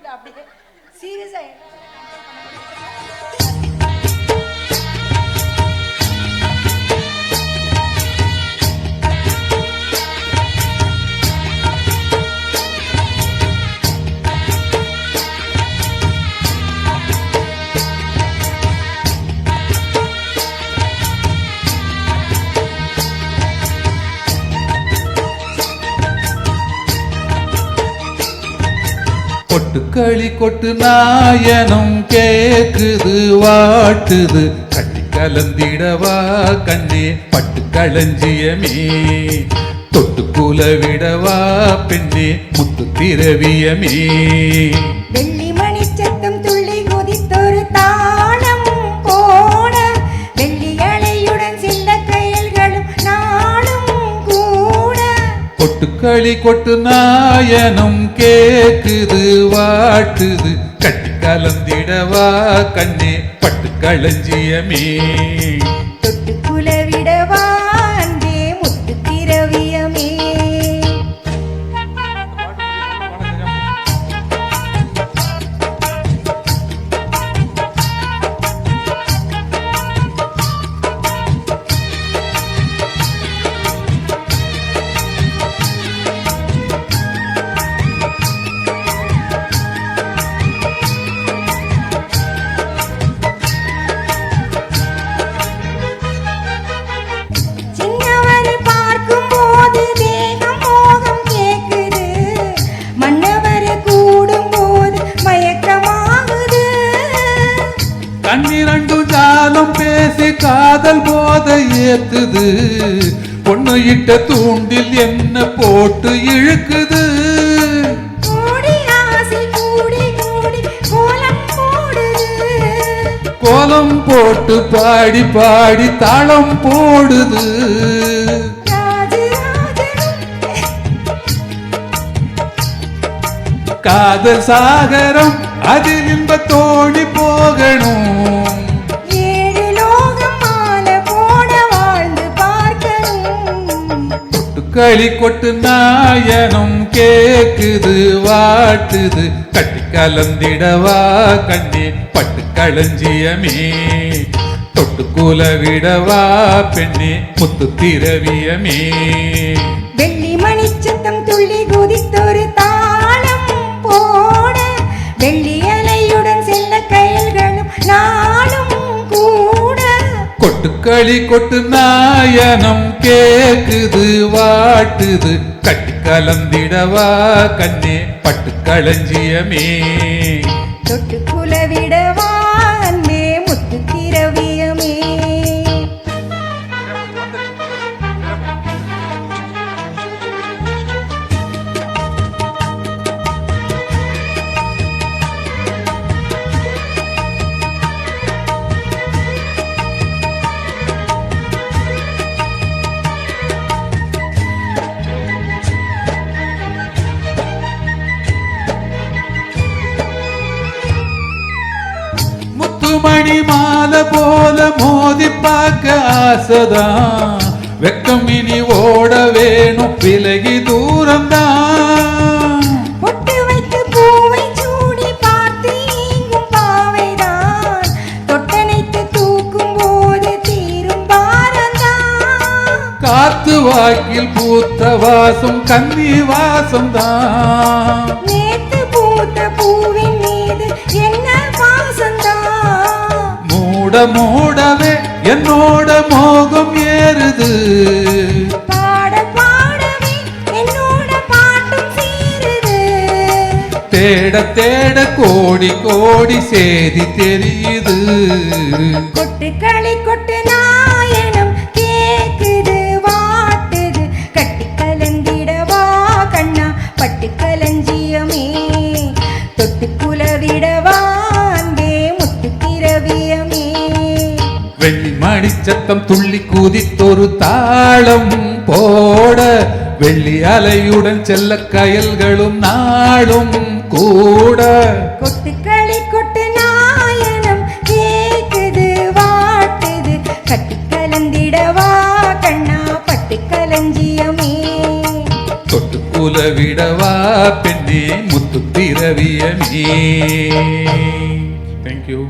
போட்டு அப்படியே சீரியஸா கொட்டுக்களி கொட்டு நாயனம் கேக்குது வாட்டுது கட்டி கலந்திடவா கண்ணே பட்டு களஞ்சியமே தொட்டு குலவிடவா பெண்ணே முத்து திரவியமே வெள்ளி மணி சத்தம் துள்ளி குதித்தொரு தாளம் போட வெள்ளி அலையுடன் சின்ன கையல்களும் நாளும் கூட கொட்டுக்களி கொட்டு நாயனம் கேக்குது வாட்டுது கட்டி கலந்திடவா கண்ணே பட்டு களஞ்சியமே தொட்டு குலவிடவா அன்பே முத்து திரவியமே கண்ணிரண்டு ஜாலம் பேசி காதல் போதை ஏத்துது பொண்ணு இட்ட தூண்டில் என்ன போட்டு இழுக்குது கோலம் போட்டு பாடி பாடி தாளம் போடுது காதல் சாகரம் அதில் இன்ப தோணி போகணும் ஏழு லோகம் மாலை போட வாழ்ந்து பார்க்கணும் கொட்டுக்களி கொட்டு நாயனம் கேக்குது வாட்டுது கட்டி கலந்திடவா கண்ணே பட்டு களஞ்சியமே தொட்டு குலவிடவா பெண்ணே முத்து திரவியமே வெள்ளி மணி சத்தம் துள்ளி குதித்தொரு தாளம் போட வெள்ளி அலையுடன் செல்ல கையல்களும் நாளும் கூட கொட்டுக்களி கொட்டு நாயனம் கேக்குது வாட்டுது கட்டி கலந்திடவா கண்ணே பட்டு களஞ்சியமே தொட்டு குலவிடவா அன்பே முத்து திரவியமே மணி மாலை போல மோதி பார்க்க ஆசைதான் வெக்கம் இனி ஓட வேணும் விலகி தூரம்தான் பொட்டு வைத்து பூவை சூடி பார்த்து இங்கும் பாவைதான் தொட்டனைத்து தூக்கும் போது தீரும் பாரந்தான் காத்து வாக்கில் பூத்த வாசம் கன்னி வாசம்தான் நேத்து பூத்த பூவின் மீது என்ன வாசந்தான் மூட மூடவே என்னோட மோகம் ஏறுது பாட பாடவே என்னோட பாட்டும் சீருது தேட தேட கோடி கோடி சேதி தெரியுது கொட்டுக்களி கொட்டு நாயனம் கேக்குது வாட்டுது கட்டி கலந்திடவா கண்ணா பட்டு களஞ்சியமே தொட்டு குலவிடவா அன்பே முத்து திரவியமே வெள்ளி மணி சத்தம் துள்ளி குதித்தொரு தாளம் போட வெள்ளி அலையுடன் செல்ல கயல்களும் நாளும் கூட கொட்டுக்களி கொட்டு நாயனம் கேக்குது வாட்டுது கட்டி கலந்திடவா கண்ணா பட்டு களஞ்சியமே தொட்டு குல விடவா பெண்ணே முத்து திரவியமே. தேங்க்யூ.